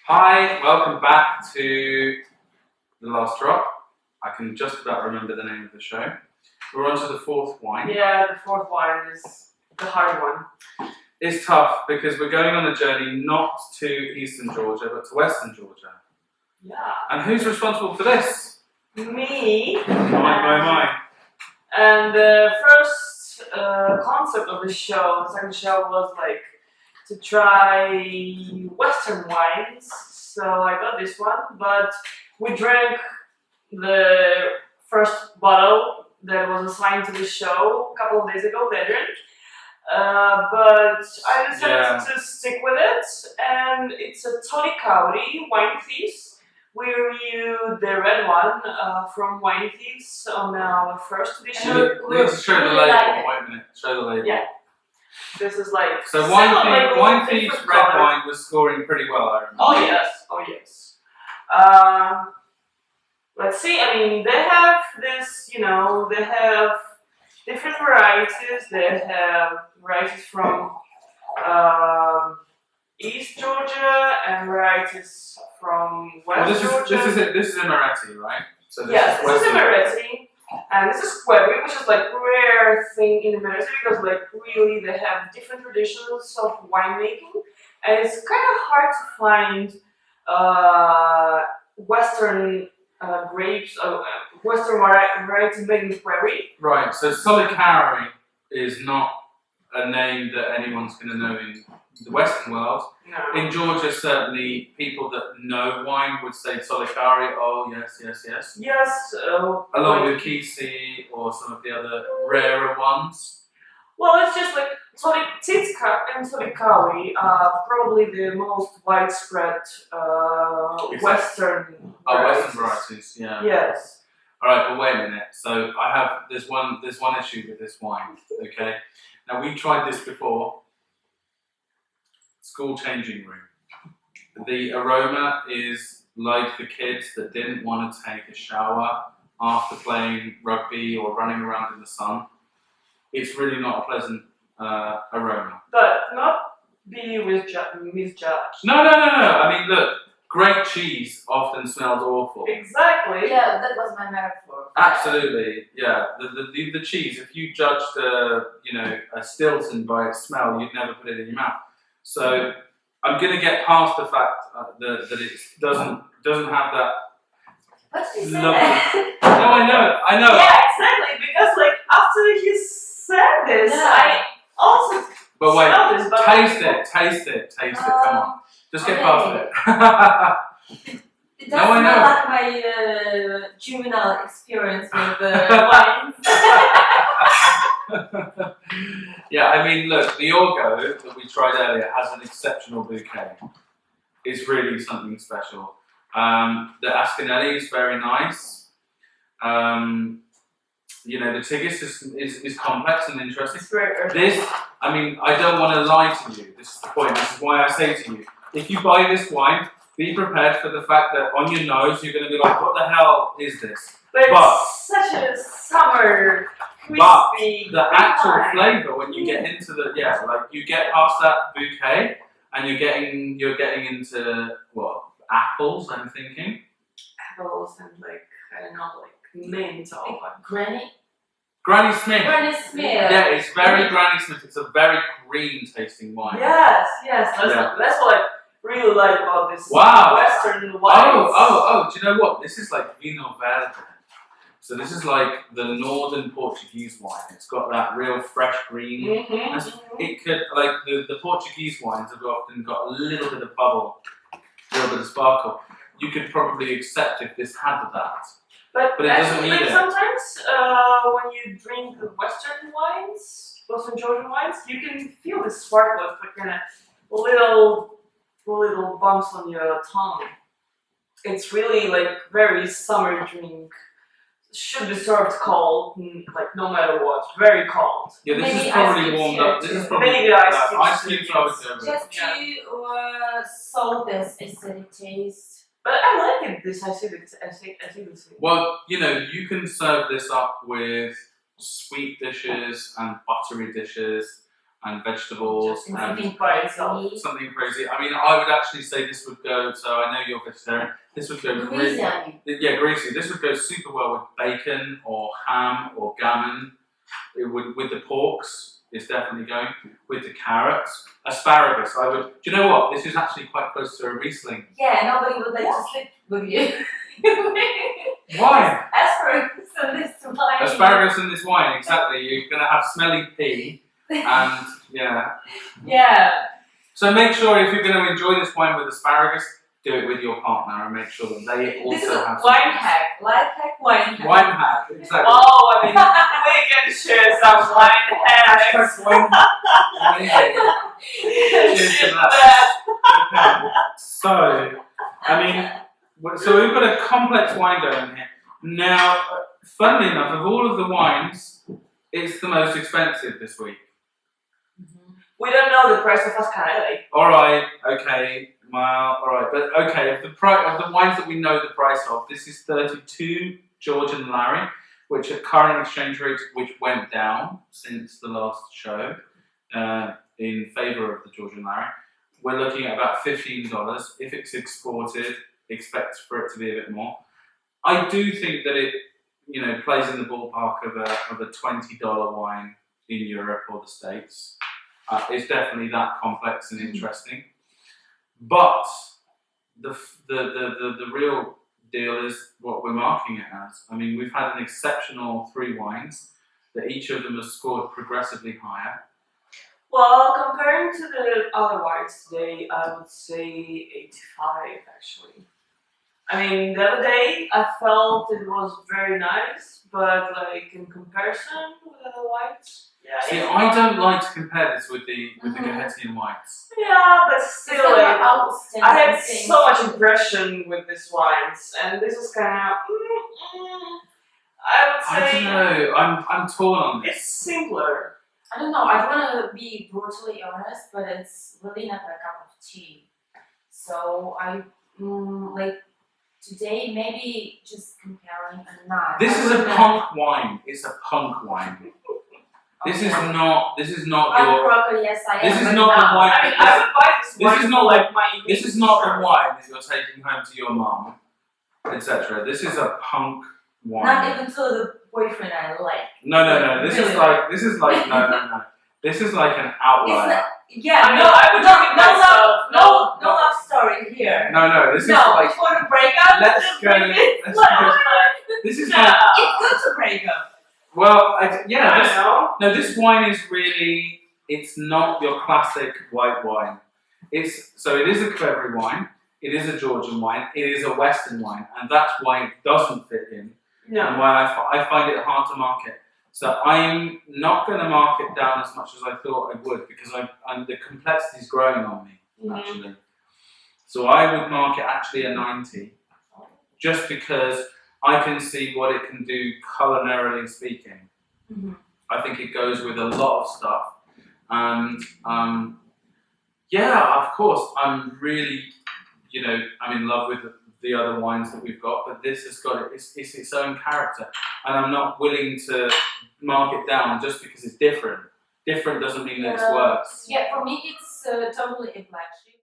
Hi, welcome back to The Last Drop. I can just about remember the name of the show. We're on to the fourth wine. Yeah, the fourth wine is the hard one. It's tough because we're going on a journey not to eastern Georgia, but to western Georgia. Yeah. And who's responsible for this? Me. My. And the first concept of the second show was like to try Western wines. So I got this one, but we drank the first bottle that was assigned to the show a couple of days ago, the drink. But I decided to stick with it, and it's a Tolikauri Wine Thieves. We reviewed the red one from Wine Thieves on our first edition. We need to show the label. Wait a minute, show the label. Yeah. This is like so Wine Thieves red wine was scoring pretty well, I remember. Oh yes. Let's see. I mean, they have this. They have different varieties. They have varieties from East Georgia and varieties from West Georgia. This is Amaretti, right? So this is Amaretti. And this is Query, which is like rare thing in America because like really they have different traditions of winemaking, and it's kind of hard to find Western grapes, Western variety made in Query. Right. So Tolikauri is not a name that anyone's going to know in the Western world. No. In Georgia, certainly people that know wine would say Tolikauri. Oh yes. Yes. Along with Kisi or some of the other rarer ones. Well, it's just like Titska and Tolikauri are probably the most widespread Western varieties. Yeah. Yes. All right, but wait a minute. So there's one issue with this wine. Okay. Now we tried this before. School changing room. The aroma is like the kids that didn't want to take a shower after playing rugby or running around in the sun. It's really not a pleasant aroma. But not be misjudged. No. I mean, look, great cheese often smells awful. Exactly. Yeah, that was my metaphor. Absolutely, yeah. The cheese, if you judged a Stilton by its smell, you'd never put it in your mouth. So I'm going to get past the fact that it doesn't have that. What did you say? No, I know. Yeah, exactly. Because like after you said this, I also. But wait, smelled this, but taste it. Come on, just get past it. It does smell like my juvenile experience with wines. Yeah, I mean, look, the Orgo that we tried earlier has an exceptional bouquet. It's really something special. The Ascanelli is very nice. The Tigris is complex and interesting. This, I mean, I don't want to lie to you. This is the point. This is why I say to you, if you buy this wine, be prepared for the fact that on your nose you're going to be like, what the hell is this? But it's such a summer crispy. But the actual flavour when you get into you get past that bouquet and you're getting into what, apples, I'm thinking. Apples and mint or Granny Smith. Yeah, it's very Granny Smith. It's a very green tasting wine. Yes. That's what I really like about this Western wine. Oh, do you know what? This is like Vinho Verde. So this is like the northern Portuguese wine. It's got that real fresh green. It could, like the Portuguese wines have often got a little bit of bubble, a little bit of sparkle. You could probably accept if this had that. But it doesn't need it. Sometimes when you drink the Western Georgian wines, you can feel the sparkle of kind of little bumps on your tongue. It's really like very summer drink. Should be served cold, like no matter what, very cold. Yeah, this is probably warmed up. This is probably maybe ice Just to solve this acidic taste. But I like it. This acidic. Well, you can serve this up with sweet dishes and buttery dishes. and vegetables Just and Something by itself. something crazy. I mean, I would actually say this would go. So I know you're vegetarian. This would go Greasy, really, I mean. yeah, greasy. This would go super well with bacon or ham or gammon. It would with the porks. It's definitely going with the carrots, asparagus. I would. Do you know what? This is actually quite close to a Riesling. Yeah, nobody would like to sleep with you. Why? Asparagus and this wine. Asparagus in this wine, exactly. You're gonna have smelly pea, and yeah. Yeah. So make sure if you're going to enjoy this wine with asparagus, do it with your partner and make sure that they also This is have wine some. hack. Life hack, wine hack. Wine hack, exactly. Oh, I mean, we can share some wine hacks. Hashtag wine hack. Amazing. Cheers to that. Okay. So, I mean, so we've got a complex wine going here. Now, funnily enough, of all of the wines, it's the most expensive this week. We don't know the price of Ascanelli. All right, okay, well, all right, but okay. Of the wines that we know the price of, this is 32 Georgian lari, which at current exchange rates, which went down since the last show, in favour of the Georgian lari. We're looking at about $15. If it's exported, expect for it to be a bit more. I do think that it, plays in the ballpark of a $20 wine in Europe or the States. It's definitely that complex and interesting, but the real deal is what we're marking it as. I mean, we've had an exceptional 3 wines that each of them has scored progressively higher. Well, comparing to the other wines today, I would say 85 actually. I mean, the other day I felt it was very nice, but like in comparison with other wines, yeah. See, it's I not- don't like to compare this with the Gahetian wines. Yeah, but still, like, I had things. so much impression with these wines, and this is kind of. I would I say don't know. I'm torn on this. it's simpler. I don't know. I don't want to be brutally honest, but it's really not my cup of tea. So I like today maybe just comparing a knife. This is a punk wine. It's a punk wine. This is not. This is not I'm your. broccoli, yes I am. This is but not the now- wine. I mean, I would buy this This wine is for, not like my. This is not shirt. the wine that you're taking home to your mum, etc. This is a punk wine. Not even to the boyfriend I like. No. This is Really? like. This is like no. This is like an outlier. Yeah, I know, I would no, drink it no, myself. no love story here. No. This is No, like. if you want to break up, Let's just go. bring it. Let's go. This is like. It's good to break up. Well, yeah. I This, know. no, this wine is really. It's not your classic white wine. It is a Clevery wine. It is a Georgian wine. It is a Western wine, and that's why it doesn't fit in. And No. why I find it hard to market. So I'm not going to mark it down as much as I thought I would because the complexity is growing on me, actually. So I would mark it actually a 90, just because I can see what it can do culinarily speaking. I think it goes with a lot of stuff. And yeah, of course, I'm really, I'm in love with the other wines that we've got, but this has got it's its own character, and I'm not willing to mark it down just because it's different. Different doesn't mean that it's worse. Yeah, for me it's totally a black sheep.